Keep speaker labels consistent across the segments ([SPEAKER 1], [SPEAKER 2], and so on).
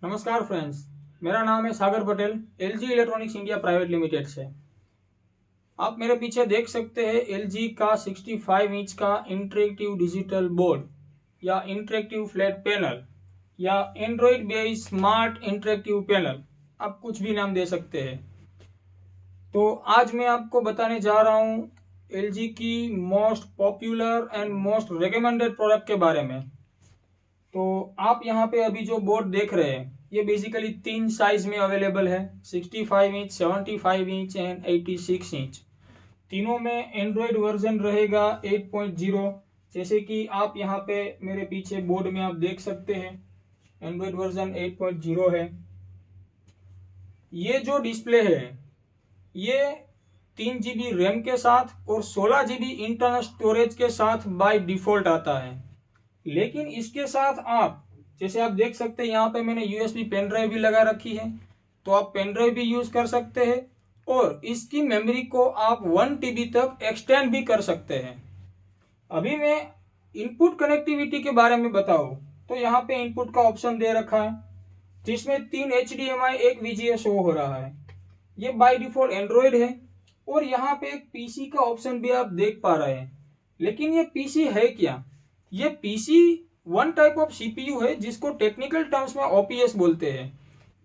[SPEAKER 1] नमस्कार फ्रेंड्स, मेरा नाम है Sagar Patel, LG electronics India private limited से। आप मेरे पीछे देख सकते हैं एलजी का 65 इंच का इंटरेक्टिव डिजिटल बोर्ड या इंटरेक्टिव फ्लैट पैनल या Android based smart interactive panel, आप कुछ भी नाम दे सकते हैं। तो आज मैं आपको बताने जा रहा हूँ एलजी की most popular and most recommended product के बारे में। तो आप यहाँ पे अभी जो बोर्ड देख रहे हैं ये बेसिकली 3 साइज में अवेलेबल है, 65 इंच, 75 इंच एंड 86 इंच। तीनों में एंड्रॉयड वर्जन रहेगा 8.0। जैसे कि आप यहाँ पे मेरे पीछे बोर्ड में आप देख सकते हैं एंड्रॉयड वर्जन 8.0 है। ये जो डिस्प्ले है ये 3 GB रैम के साथ और 16 GB इंटरनल स्टोरेज के साथ बाय डिफॉल्ट आता है। लेकिन इसके साथ आप जैसे आप देख सकते हैं यहाँ पे मैंने यूएसबी पेन ड्राइव भी लगा रखी है, तो आप पेन ड्राइव भी यूज कर सकते हैं और इसकी मेमोरी को आप 1 TB तक एक्सटेंड भी कर सकते हैं। अभी मैं इनपुट कनेक्टिविटी के बारे में बताऊं तो यहाँ पे इनपुट का ऑप्शन दे रखा है जिसमें 3 HDMI 1 VGA शो हो रहा है। ये बाय डिफॉल्ट एंड्रॉयड है और यहाँ पे एक पीसी का ऑप्शन भी आप देख पा रहे हैं। लेकिन ये पीसी है क्या? ये PC one type of CPU है जिसको टेक्निकल टर्म्स में ओपीएस बोलते हैं,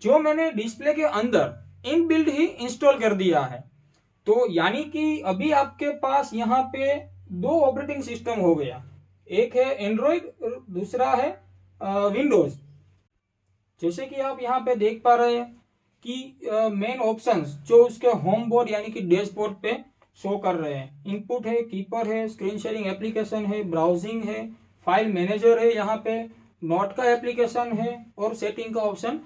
[SPEAKER 1] जो मैंने डिस्प्ले के अंदर इनबिल्ट ही इंस्टॉल कर दिया है। तो यानी कि अभी आपके पास यहाँ पे 2 ऑपरेटिंग सिस्टम हो गया, एक है एंड्रॉयड और दूसरा है विंडोज। जैसे कि आप यहाँ पे देख पा रहे हैं कि मेन ऑप्शंस जो उसके होम बोर्ड यानी कि डैशबोर्ड पे शो कर रहे हैं, इनपुट है, कीपर है, स्क्रीन शेयरिंग एप्लीकेशन है, ब्राउजिंग है, फाइल मैनेजर है, यहाँ पे नोट का एप्लीकेशन है और सेटिंग का ऑप्शन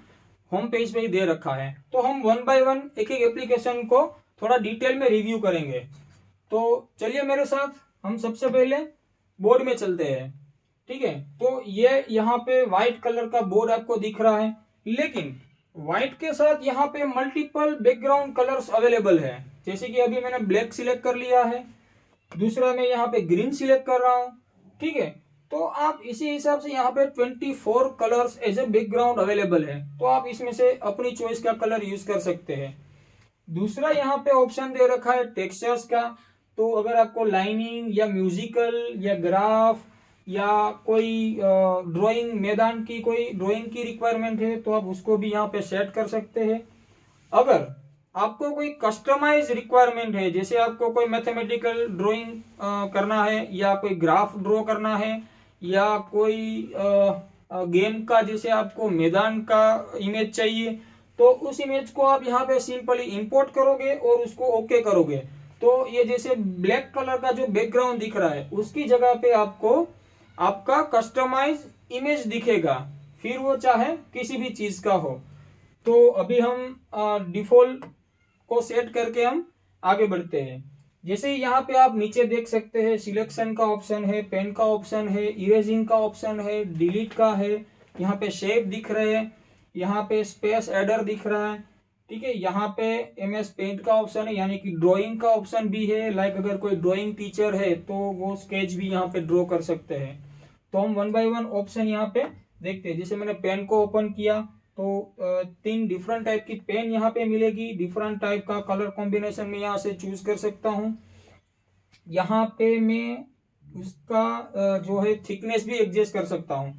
[SPEAKER 1] होम पेज पे ही दे रखा है। तो हम वन बाय वन एक एक एप्लीकेशन को थोड़ा डिटेल में रिव्यू करेंगे। तो चलिए मेरे साथ, हम सबसे पहले बोर्ड में चलते हैं। ठीक है, तो ये यहाँ पे व्हाइट कलर का बोर्ड आपको दिख रहा है, लेकिन व्हाइट के साथ यहाँ पे मल्टीपल बैकग्राउंड कलर्स अवेलेबल है। जैसे कि अभी मैंने ब्लैक सिलेक्ट कर लिया है, दूसरा मैं यहाँ पे ग्रीन सिलेक्ट कर रहा हूँ। ठीक है, तो आप इसी हिसाब से यहाँ पे 24 colours as a background available है, तो आप इसमें से अपनी चॉइस का कलर यूज कर सकते हैं। दूसरा यहाँ पे ऑप्शन दे रखा है टेक्सचर्स का। तो अगर आपको लाइनिंग या म्यूजिकल या ग्राफ या कोई ड्राइंग मैदान की कोई ड्राइंग की रिक्वायरमेंट है तो आप उसको भी यहाँ पे सेट कर सकते हैं। अगर आपको कोई कस्टमाइज रिक्वायरमेंट है, जैसे आपको कोई मैथमेटिकल ड्राइंग करना है या कोई ग्राफ ड्रॉ करना है या कोई गेम का जैसे आपको मैदान का इमेज चाहिए, तो उस इमेज को आप यहाँ पे सिंपली इंपोर्ट करोगे और उसको ओके करोगे। तो ये जैसे ब्लैक कलर का जो बैकग्राउंड दिख रहा है उसकी जगह पे आपको आपका कस्टमाइज इमेज दिखेगा, फिर वो चाहे किसी भी चीज का हो। तो अभी हम डिफॉल्ट को सेट करके हम आगे बढ़ते हैं। जैसे यहाँ पे आप नीचे देख सकते हैं सिलेक्शन का ऑप्शन है, पेन का ऑप्शन है, इरेजिंग का ऑप्शन है, डिलीट का है, यहाँ पे शेप दिख रहे हैं, यहाँ पे स्पेस एडर दिख रहा है। ठीक है, यहाँ पे एमएस पेंट का ऑप्शन है यानी कि ड्राइंग का ऑप्शन भी है। लाइक अगर कोई ड्राइंग टीचर है तो वो स्केच भी यहाँ पे ड्रॉ कर सकते हैं। तो हम वन बाय वन ऑप्शन यहाँ पे देखते हैं। जैसे मैंने पेन को ओपन किया तो 3 डिफरेंट टाइप की पेन यहाँ पे मिलेगी, डिफरेंट टाइप का कलर कॉम्बिनेशन में यहाँ से चूज कर सकता हूँ। यहाँ पे मैं उसका जो है थिकनेस भी एडजस्ट कर सकता हूँ।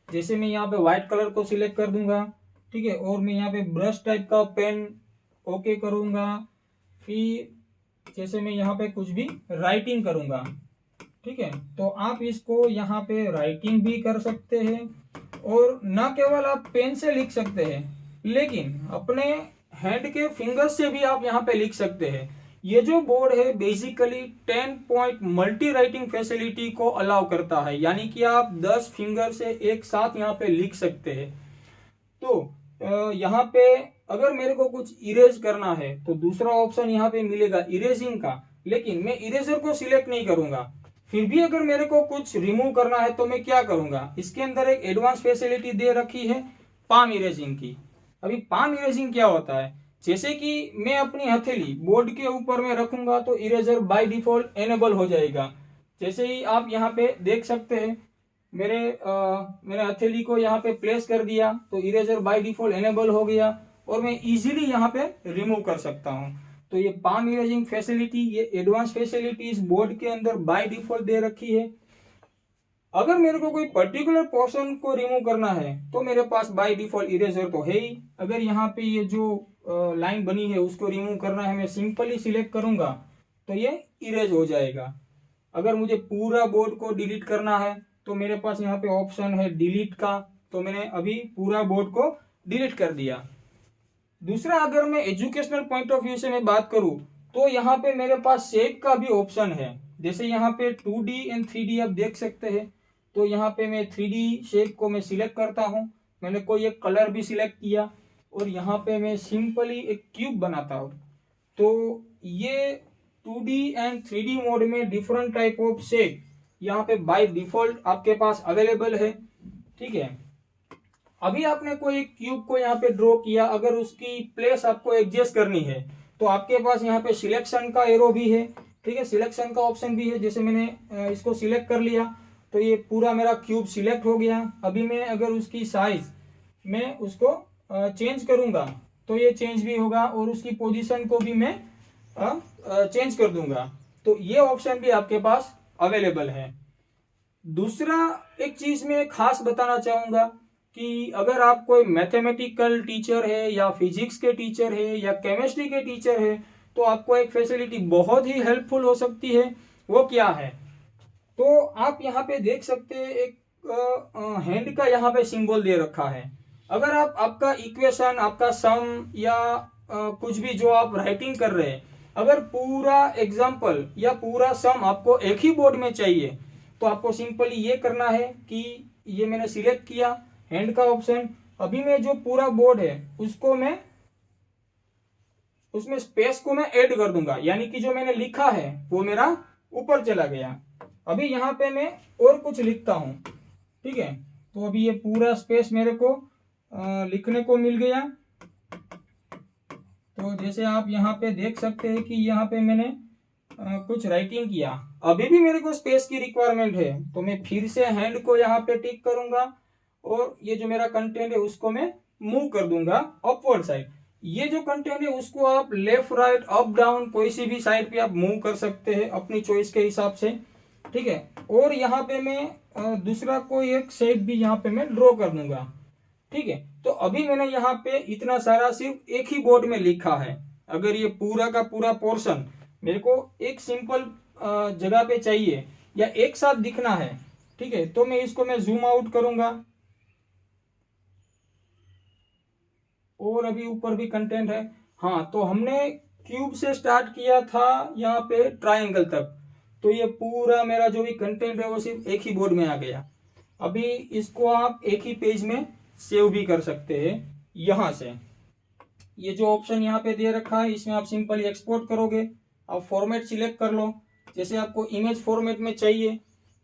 [SPEAKER 1] जैसे मैं यहाँ पे व्हाइट कलर को सिलेक्ट कर दूंगा, ठीक है, और मैं यहाँ पे ब्रश टाइप का पेन ओके करूंगा। फिर जैसे मैं यहाँ पे कुछ भी राइटिंग करूंगा, ठीक है, तो आप इसको यहाँ पे राइटिंग भी कर सकते हैं और न केवल आप पेन से लिख सकते हैं लेकिन अपने हैंड के फिंगर से भी आप यहाँ पे लिख सकते हैं। ये जो बोर्ड है basically 10 point multi writing facility को अलाउ करता है, यानी कि आप 10 फिंगर से एक साथ यहाँ पे लिख सकते हैं। तो यहाँ पे अगर मेरे को कुछ इरेज करना है तो दूसरा ऑप्शन यहाँ पे मिलेगा इरेजिंग का, लेकिन मैं इरेजर को सिलेक्ट नहीं करूंगा। फिर भी अगर मेरे को कुछ रिमूव करना है तो मैं क्या करूंगा, इसके अंदर एक एडवांस फैसिलिटी दे रखी है पाम इरेजिंग की। अभी पाम इरेजिंग क्या होता है, जैसे कि मैं अपनी हथेली बोर्ड के ऊपर में रखूंगा तो इरेजर बाय डिफॉल्ट एनेबल हो जाएगा। जैसे ही आप यहाँ पे देख सकते हैं मैंने हथेली को यहाँ पे प्लेस कर दिया तो इरेजर बाय डिफॉल्ट एनेबल हो गया और मैं इजीली यहाँ पे रिमूव कर सकता हूँ। तो ये पाम इरेजिंग फैसिलिटी, ये एडवांस फैसिलिटी इस बोर्ड के अंदर बाय डिफॉल्ट दे रखी है। अगर मेरे को कोई पर्टिकुलर पोर्शन को रिमूव करना है तो मेरे पास बाय डिफॉल्ट इरेजर तो है ही। अगर यहाँ पे ये जो लाइन बनी है उसको रिमूव करना है, मैं सिंपली सिलेक्ट करूंगा तो ये इरेज हो जाएगा। अगर मुझे पूरा बोर्ड को डिलीट करना है तो मेरे पास यहाँ पे ऑप्शन है डिलीट का, तो मैंने अभी पूरा बोर्ड को डिलीट कर दिया। दूसरा, अगर मैं एजुकेशनल पॉइंट ऑफ व्यू से मैं बात करूं तो यहाँ पे मेरे पास शेप का भी ऑप्शन है। जैसे यहाँ पे 2D एंड 3D आप देख सकते हैं, तो यहाँ पे मैं 3D शेप को मैं सिलेक्ट करता हूँ। मैंने कोई एक कलर भी सिलेक्ट किया और यहाँ पे मैं सिंपली एक क्यूब बनाता हूँ। तो ये 2D एंड 3D मोड में डिफरेंट टाइप ऑफ शेप यहाँ पे बाय डिफॉल्ट आपके पास अवेलेबल है। ठीक है, अभी आपने कोई क्यूब को यहाँ पे ड्रॉ किया, अगर उसकी प्लेस आपको एडजस्ट करनी है तो आपके पास यहाँ पे सिलेक्शन का एरो भी है। ठीक है, सिलेक्शन का ऑप्शन भी है। जैसे मैंने इसको सिलेक्ट कर लिया तो ये पूरा मेरा क्यूब सिलेक्ट हो गया। अभी मैं अगर उसकी साइज मैं उसको चेंज करूंगा तो ये चेंज भी होगा और उसकी पोजीशन को भी मैं चेंज कर दूंगा। तो ये ऑप्शन भी आपके पास अवेलेबल है। दूसरा एक चीज मैं खास बताना चाहूंगा कि अगर आप कोई मैथमेटिकल टीचर है या फिजिक्स के टीचर है या केमिस्ट्री के टीचर है तो आपको एक फैसिलिटी बहुत ही हेल्पफुल हो सकती है। वो क्या है, तो आप यहाँ पे देख सकते हैं एक हैंड का यहाँ पे सिंबल दे रखा है। अगर आपका इक्वेशन, आपका सम या कुछ भी जो आप राइटिंग कर रहे हैं, अगर पूरा एग्जाम्पल या पूरा सम आपको एक ही बोर्ड में चाहिए तो आपको सिंपली ये करना है कि ये मैंने सिलेक्ट किया हैंड का ऑप्शन। अभी मैं जो पूरा बोर्ड है उसको मैं उसमें स्पेस को मैं ऐड कर दूंगा, यानी कि जो मैंने लिखा है वो मेरा ऊपर चला गया। अभी यहाँ पे मैं और कुछ लिखता हूं। ठीक है, तो अभी ये पूरा स्पेस मेरे को लिखने को मिल गया। तो जैसे आप यहाँ पे देख सकते हैं कि यहाँ पे मैंने कुछ राइटिंग किया, अभी भी मेरे को स्पेस की रिक्वायरमेंट है तो मैं फिर से हैंड को यहाँ पे टिक करूंगा और ये जो मेरा कंटेंट है उसको मैं मूव कर दूंगा अपवर्ड साइड। ये जो कंटेंट है उसको आप लेफ्ट राइट अप डाउन कोई सी भी साइड पे आप मूव कर सकते हैं अपनी चॉइस के हिसाब से। ठीक है, और यहाँ पे मैं दूसरा कोई एक शेप भी यहाँ पे मैं ड्रॉ कर दूंगा। ठीक है, तो अभी मैंने यहाँ पे इतना सारा सिर्फ एक ही बोर्ड में लिखा है। अगर ये पूरा का पूरा पोर्शन मेरे को एक सिंपल जगह पे चाहिए या एक साथ दिखना है, ठीक है, तो मैं इसको मैं जूम आउट करूंगा और अभी ऊपर भी कंटेंट है। हाँ, तो हमने क्यूब से स्टार्ट किया था यहाँ पे ट्राइंगल तक, तो ये पूरा मेरा जो भी कंटेंट है वो सिर्फ एक ही बोर्ड में आ गया। अभी इसको आप एक ही पेज में सेव भी कर सकते हैं यहाँ से। ये जो ऑप्शन यहाँ पे दे रखा है इसमें आप सिंपली एक्सपोर्ट करोगे, आप फॉर्मेट सिलेक्ट कर लो। जैसे आपको इमेज फॉर्मेट में चाहिए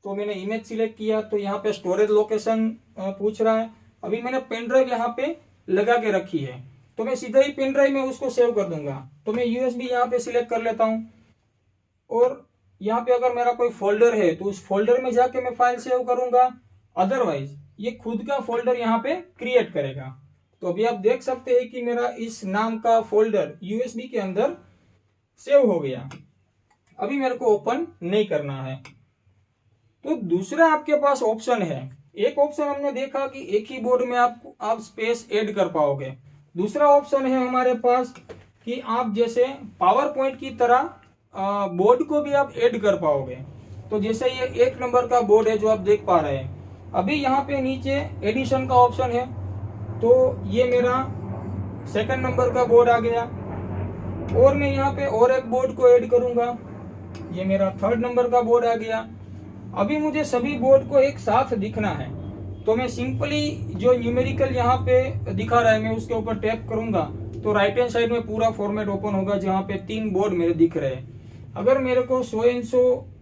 [SPEAKER 1] तो मैंने इमेज सिलेक्ट किया, तो यहाँ पे स्टोरेज लोकेशन पूछ रहा है। अभी मैंने पेन ड्राइव यहाँ पे लगा के रखी है तो मैं सीधा ही पेन ड्राइव में उसको सेव कर दूंगा। तो मैं यूएसबी यहाँ पे सिलेक्ट कर लेता हूँ और यहाँ पे अगर मेरा कोई फोल्डर है तो उस फोल्डर में जाके मैं फाइल सेव करूंगा, अदरवाइज ये खुद का फोल्डर यहाँ पे क्रिएट करेगा। तो अभी आप देख सकते हैं कि मेरा इस नाम का फोल्डर यूएसबी के अंदर सेव हो गया। अभी मेरे को ओपन नहीं करना है। तो दूसरा आपके पास ऑप्शन है, एक ऑप्शन हमने देखा कि एक ही बोर्ड में आप स्पेस ऐड कर पाओगे। दूसरा ऑप्शन है हमारे पास कि आप जैसे पावर पॉइंट की तरह बोर्ड को भी आप ऐड कर पाओगे। तो जैसे ये 1 नंबर का बोर्ड है जो आप देख पा रहे हैं, अभी यहाँ पे नीचे एडिशन का ऑप्शन है, तो ये मेरा 2nd नंबर का बोर्ड आ गया और मैं यहाँ पे और एक बोर्ड को ऐड करूंगा, ये मेरा 3rd नंबर का बोर्ड आ गया। अभी मुझे सभी बोर्ड को एक साथ दिखना है तो मैं सिंपली जो न्यूमेरिकल यहाँ पे दिखा रहा है मैं उसके ऊपर टैप करूंगा तो राइट हैंड साइड में पूरा फॉर्मेट ओपन होगा जहाँ पे 3 बोर्ड मेरे दिख रहे हैं। अगर मेरे को 100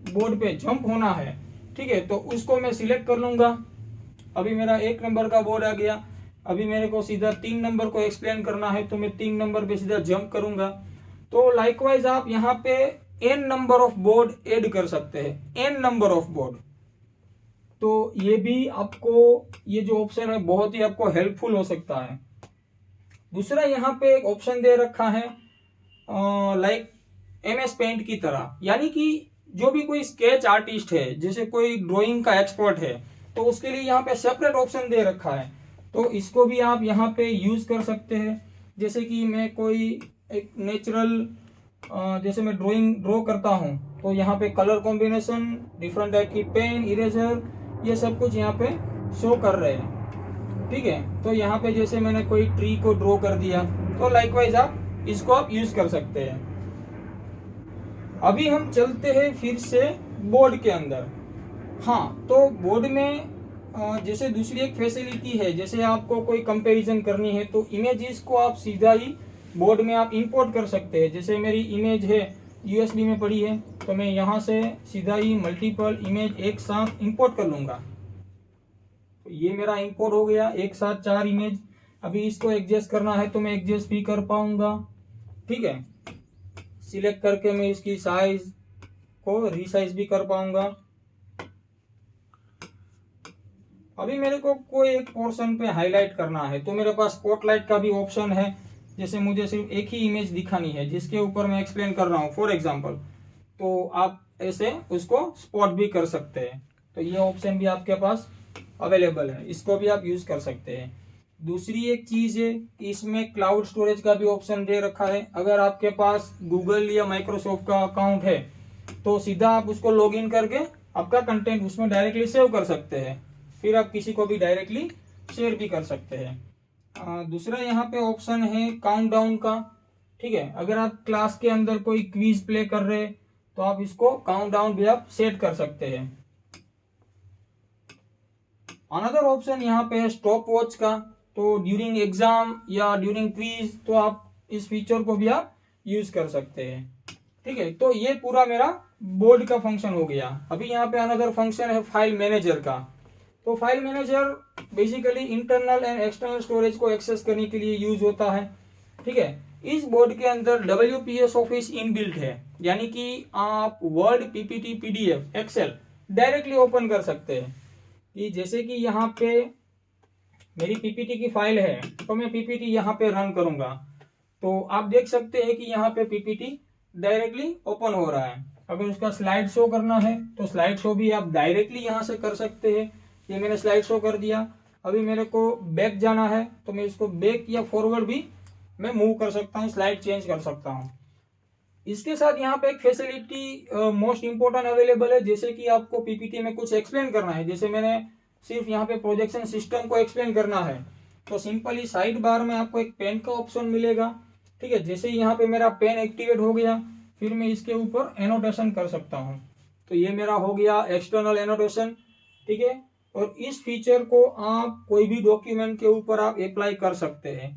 [SPEAKER 1] बोर्ड पे जंप होना है, ठीक है, तो उसको मैं सिलेक्ट कर लूंगा। अभी मेरा 1 नंबर का बोर्ड आ गया। अभी मेरे को सीधा 3 नंबर को एक्सप्लेन करना है तो मैं 3 नंबर पे सीधा जंप करूंगा। तो लाइकवाइज आप यहाँ पे n number of board add कर सकते हैं, n नंबर ऑफ बोर्ड। तो ये भी आपको, ये जो ऑप्शन है बहुत ही आपको हेल्पफुल हो सकता है। दूसरा यहाँ पे एक ऑप्शन दे रखा है लाइक MS पेंट की तरह, यानी कि जो भी कोई स्केच आर्टिस्ट है, जैसे कोई ड्राइंग का एक्सपर्ट है, तो उसके लिए यहाँ पे सेपरेट ऑप्शन दे रखा है। तो इसको भी आप यहाँ पे यूज कर सकते हैं। जैसे कि मैं कोई एक नेचुरल जैसे मैं ड्राइंग करता हूँ, तो यहाँ पे कलर कॉम्बिनेशन, डिफरेंट टाइप की पेन, इरेजर, ये सब कुछ यहाँ पे शो कर रहे हैं। ठीक है, तो यहाँ पे जैसे मैंने कोई ट्री को ड्रॉ कर दिया, तो लाइकवाइज आप इसको आप यूज कर सकते हैं। अभी हम चलते हैं फिर से बोर्ड के अंदर। हाँ, तो बोर्ड में जैसे दूसरी एक फैसिलिटी है, जैसे आपको कोई कंपैरिजन करनी है तो इमेजेस को आप सीधा ही बोर्ड में आप इंपोर्ट कर सकते हैं। जैसे मेरी इमेज है USB में पड़ी है, तो मैं यहाँ से सीधा ही मल्टीपल इमेज एक साथ इंपोर्ट कर लूंगा। तो ये मेरा इंपोर्ट हो गया, एक साथ 4 इमेज। अभी इसको एडजस्ट करना है तो मैं एडजस्ट भी कर पाऊंगा। ठीक है, सिलेक्ट करके मैं इसकी साइज को रीसाइज भी कर पाऊंगा। अभी मेरे को कोई एक पोर्शन पे हाईलाइट करना है, तो मेरे पास स्पॉटलाइट का भी ऑप्शन है। जैसे मुझे सिर्फ एक ही इमेज दिखानी है जिसके ऊपर मैं एक्सप्लेन कर रहा हूँ फॉर एग्जांपल, तो आप ऐसे उसको स्पॉट भी कर सकते हैं। तो ये ऑप्शन भी आपके पास अवेलेबल है, इसको भी आप यूज कर सकते हैं। दूसरी एक चीज है कि इसमें क्लाउड स्टोरेज का भी ऑप्शन दे रखा है। अगर आपके पास गूगल या माइक्रोसॉफ्ट का अकाउंट है, तो सीधा आप उसको लॉग इन करके आपका कंटेंट उसमें डायरेक्टली सेव कर सकते हैं, फिर आप किसी को भी डायरेक्टली शेयर भी कर सकते हैं। दूसरा यहाँ पे ऑप्शन है काउंटडाउन का। ठीक है, अगर आप क्लास के अंदर कोई क्विज प्ले कर रहे हैं, तो आप इसको काउंटडाउन भी आप सेट कर सकते हैं। अनदर ऑप्शन यहाँ पे है स्टॉप वॉच का। तो ड्यूरिंग एग्जाम या ड्यूरिंग क्विज, तो आप इस फीचर को भी आप यूज कर सकते हैं। ठीक है, तो ये पूरा मेरा बोर्ड का फंक्शन हो गया। अभी यहाँ पे अनदर फंक्शन है फाइल मैनेजर का। तो file manager basically internal and external storage को एक्सेस करने के लिए यूज होता है। ठीक है, इस बोर्ड के अंदर WPS ऑफिस इनबिल्ट है, यानी कि आप Word, PPT, PDF, Excel directly open कर सकते हैं। कि जैसे कि यहाँ पे मेरी PPT की फाइल है, तो मैं PPT यहाँ पे रन करूंगा, तो आप देख सकते हैं कि यहाँ पे PPT डायरेक्टली ओपन हो रहा है। अगर उसका स्लाइड शो करना है, तो स्लाइड शो भी आप डायरेक्टली यहाँ से कर सकते हैं। ये मैंने स्लाइड शो कर दिया। अभी मेरे को बैक जाना है, तो मैं इसको बैक या फॉरवर्ड भी मैं मूव कर सकता हूँ, स्लाइड चेंज कर सकता हूँ। इसके साथ यहाँ पे एक फैसिलिटी मोस्ट इंपोर्टेंट अवेलेबल है। जैसे कि आपको PPT में कुछ एक्सप्लेन करना है, जैसे मैंने सिर्फ यहाँ पे प्रोजेक्शन सिस्टम को एक्सप्लेन करना है, तो सिंपली साइड बार में आपको एक पेन का ऑप्शन मिलेगा। ठीक है, जैसे ही यहाँ पे मेरा पेन एक्टिवेट हो गया, फिर मैं इसके ऊपर एनोटेशन कर सकता हूँ। तो ये मेरा हो गया एक्सटर्नल एनोटेशन। ठीक है, और इस फीचर को आप कोई भी डॉक्यूमेंट के ऊपर आप अप्लाई कर सकते हैं।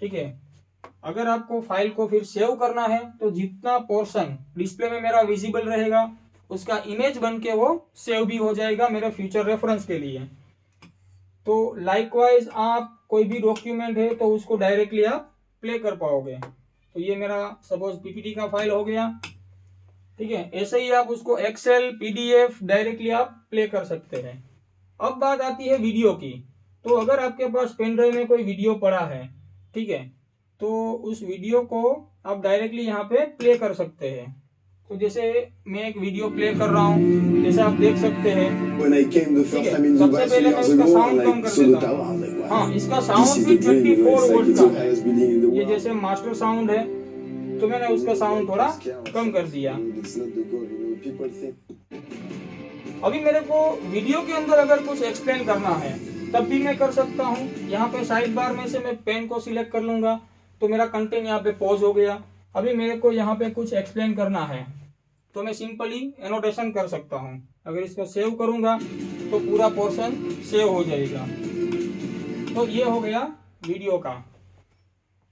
[SPEAKER 1] ठीक है, अगर आपको फाइल को फिर सेव करना है, तो जितना पोर्शन डिस्प्ले में मेरा विजिबल रहेगा, उसका इमेज बन के वो सेव भी हो जाएगा मेरे फ्यूचर रेफरेंस के लिए। तो लाइकवाइज आप कोई भी डॉक्यूमेंट है तो उसको डायरेक्टली आप प्ले कर पाओगे। तो ये मेरा सपोज PPT का फाइल हो गया। ठीक है, ऐसे ही आप उसको एक्सेल, PDF डायरेक्टली आप प्ले कर सकते हैं। अब बात आती है वीडियो की। तो अगर आपके पास पेन ड्राइव में कोई वीडियो पड़ा है, ठीक है, तो उस वीडियो को आप डायरेक्टली यहाँ पे प्ले कर सकते हैं। तो जैसे मैं एक वीडियो प्ले कर रहा हूँ, जैसे आप देख सकते हैं। ठीक है, सबसे पहले मैं इसका साउंड कम कर देता हूँ। हाँ, इसका साउंड भी 24 वोल्ट का है। ये जैसे मास्टर साउंड है, तो मैंने उसका साउंड थोड़ा कम कर दिया। अभी मेरे को वीडियो के अंदर अगर कुछ एक्सप्लेन करना है, तब भी मैं कर सकता हूँ। यहाँ पे साइड बार में से मैं पेन को सिलेक्ट कर लूंगा, तो मेरा कंटेंट यहाँ पे पॉज हो गया। अभी मेरे को यहाँ पे कुछ एक्सप्लेन करना है, तो मैं सिंपली एनोटेशन कर सकता हूँ। अगर इसको सेव करूंगा, तो पूरा पोर्शन सेव हो जाएगा। तो ये हो गया वीडियो का।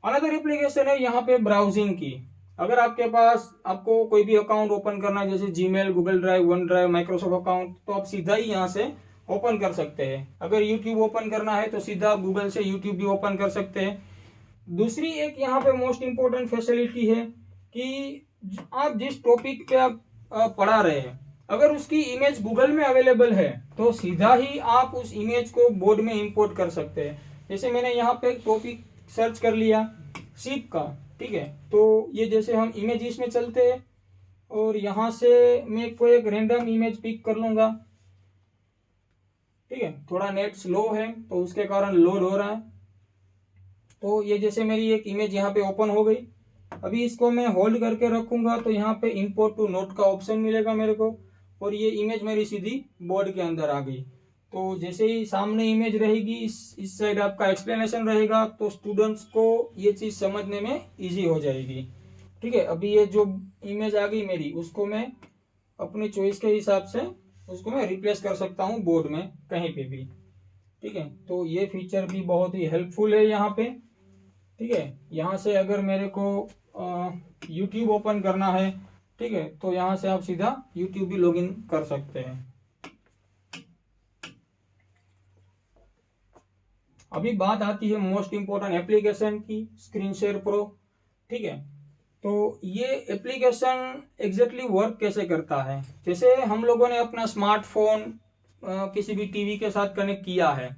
[SPEAKER 1] अनदर एप्लीकेशन है यहाँ पे ब्राउजिंग की। अगर आपके पास आपको कोई भी अकाउंट ओपन करना है, जैसे Gmail, Google drive, one drive, Microsoft account, तो आप सीधा ही यहाँ से ओपन कर सकते हैं। अगर यूट्यूब ओपन करना है, तो सीधा आप गूगल से यूट्यूब भी ओपन कर सकते हैं। दूसरी एक यहाँ पे मोस्ट इंपोर्टेंट फैसिलिटी है कि आप जिस टॉपिक पे आप पढ़ा रहे हैं, अगर उसकी इमेज गूगल में अवेलेबल है तो सीधा ही आप उस इमेज को बोर्ड में इंपोर्ट कर सकते हैं। जैसे मैंने यहाँ पे एक टॉपिक सर्च कर लिया शिप का, ठीक है, तो ये जैसे हम इमेजेस में चलते हैं और यहाँ से मैं कोई एक रैंडम इमेज पिक कर लूंगा, ठीक है। थोड़ा नेट स्लो है तो उसके कारण लोड हो रहा है। तो ये जैसे मेरी एक इमेज यहाँ पे ओपन हो गई। अभी इसको मैं होल्ड करके रखूंगा तो यहाँ पे इंपोर्ट टू नोट का ऑप्शन मिलेगा मेरे को, और ये इमेज मेरी सीधी बोर्ड के अंदर आ गई। तो जैसे ही सामने इमेज रहेगी, इस साइड आपका एक्सप्लेनेशन रहेगा, तो स्टूडेंट्स को ये चीज समझने में इजी हो जाएगी, ठीक है। अभी ये जो इमेज आ गई मेरी, उसको मैं अपनी चॉइस के हिसाब से उसको मैं रिप्लेस कर सकता हूँ बोर्ड में कहीं पे भी, ठीक है। तो ये फीचर भी बहुत ही हेल्पफुल है यहाँ पे, ठीक है। यहाँ से अगर मेरे को YouTube ओपन करना है, ठीक है, तो यहाँ से आप सीधा YouTube भी लॉगिन कर सकते हैं। अभी बात आती है मोस्ट इंपोर्टेंट एप्लीकेशन की, स्क्रीन शेयर प्रो, ठीक है। तो ये एप्लीकेशन एग्जैक्टली वर्क कैसे करता है, जैसे हम लोगों ने अपना स्मार्टफोन किसी भी टीवी के साथ कनेक्ट किया है,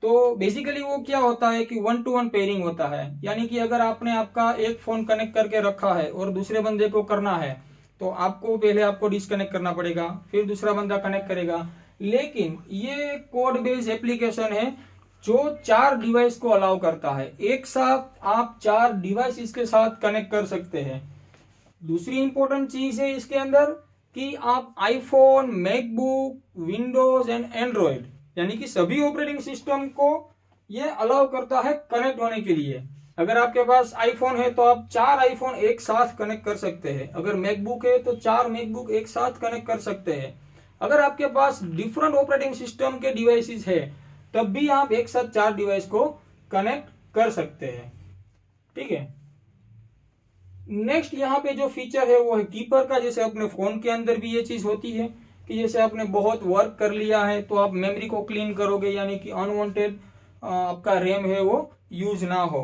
[SPEAKER 1] तो बेसिकली वो क्या होता है कि 1-to-1 पेयरिंग होता है। यानी कि अगर आपने आपका एक फोन कनेक्ट करके रखा है और दूसरे बंदे को करना है, तो आपको पहले आपको डिस्कनेक्ट करना पड़ेगा, फिर दूसरा बंदा कनेक्ट करेगा। लेकिन ये कोड बेस्ड एप्लीकेशन है जो 4 डिवाइस को अलाउ करता है। एक साथ आप 4 डिवाइस इसके साथ कनेक्ट कर सकते हैं। दूसरी इंपॉर्टेंट चीज है इसके अंदर कि आप iPhone, MacBook, Windows and Android यानी कि सभी ऑपरेटिंग सिस्टम को ये अलाउ करता है कनेक्ट होने के लिए। अगर आपके पास आईफोन है तो आप 4 आईफोन एक साथ कनेक्ट कर सकते हैं। अगर मैकबुक है तो 4 मैकबुक एक साथ कनेक्ट कर सकते हैं। अगर आपके पास डिफरेंट ऑपरेटिंग सिस्टम के डिवाइसेस है तब भी आप एक साथ 4 डिवाइस को कनेक्ट कर सकते हैं, ठीक है। नेक्स्ट यहाँ पे जो फीचर है वो है कीपर का। जैसे अपने फोन के अंदर भी ये चीज होती है कि जैसे आपने बहुत वर्क कर लिया है तो आप मेमोरी को क्लीन करोगे, यानी कि अनवांटेड आपका रैम है वो यूज ना हो।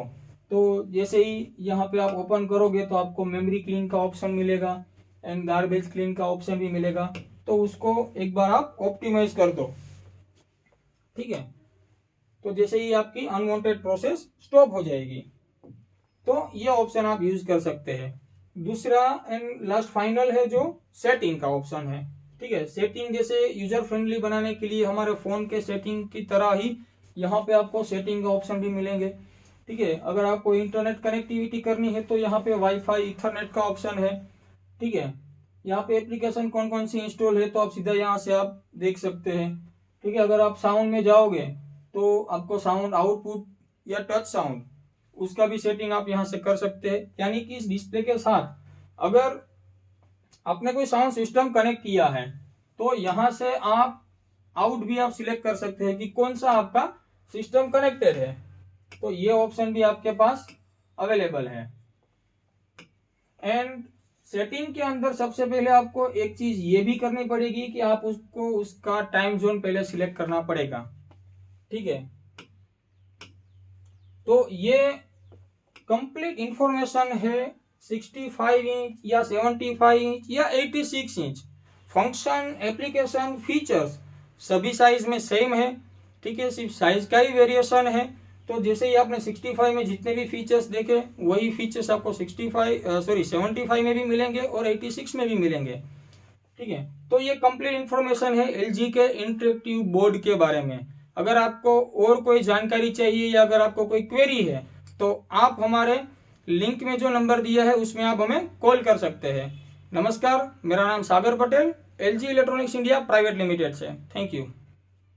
[SPEAKER 1] तो जैसे ही यहाँ पे आप ओपन करोगे तो आपको मेमोरी क्लीन का ऑप्शन मिलेगा एंड गार्बेज क्लीन का ऑप्शन भी मिलेगा। तो उसको एक बार आप ऑप्टिमाइज कर दो, ठीक है। तो जैसे ही आपकी अनवांटेड प्रोसेस स्टॉप हो जाएगी, तो ये ऑप्शन आप यूज कर सकते हैं। दूसरा एंड लास्ट फाइनल है जो सेटिंग का ऑप्शन है, ठीक है। सेटिंग जैसे यूजर फ्रेंडली बनाने के लिए हमारे फोन के सेटिंग की तरह ही यहाँ पे आपको सेटिंग का ऑप्शन भी मिलेंगे, ठीक है। अगर आपको इंटरनेट कनेक्टिविटी करनी है तो यहाँ पे वाईफाई, इथरनेट का ऑप्शन है, ठीक है। यहाँ पे एप्लीकेशन कौन कौन सी इंस्टॉल है तो आप सीधा यहाँ से आप देख सकते हैं, ठीक है। अगर आप साउंड में जाओगे तो आपको साउंड आउटपुट या टच साउंड उसका भी सेटिंग आप यहाँ से कर सकते हैं। यानी कि इस डिस्प्ले के साथ अगर आपने कोई साउंड सिस्टम कनेक्ट किया है तो यहाँ से आप आउट भी आप सिलेक्ट कर सकते हैं कि कौन सा आपका सिस्टम कनेक्टेड है। तो ये ऑप्शन भी आपके पास अवेलेबल है। एंड सेटिंग के अंदर सबसे पहले आपको एक चीज ये भी करनी पड़ेगी कि आप उसको उसका टाइम जोन पहले सिलेक्ट करना पड़ेगा, ठीक है। तो ये कंप्लीट इंफॉर्मेशन है 65 इंच या 75 इंच या 86 इंच। फंक्शन, एप्लीकेशन, फीचर्स सभी साइज में सेम है, ठीक है। सिर्फ साइज का ही वेरिएशन है। तो जैसे ही आपने 65 में जितने भी फीचर्स देखे वही फीचर्स आपको 75 में भी मिलेंगे और 86 में भी मिलेंगे, ठीक है। तो ये कंप्लीट इंफॉर्मेशन है LG के इंटरेक्टिव बोर्ड के बारे में। अगर आपको और कोई जानकारी चाहिए या अगर आपको कोई क्वेरी है तो आप हमारे लिंक में जो नंबर दिया है उसमें आप हमें कॉल कर सकते हैं। नमस्कार, मेरा नाम Sagar Patel, LG electronics India private limited से। Thank you.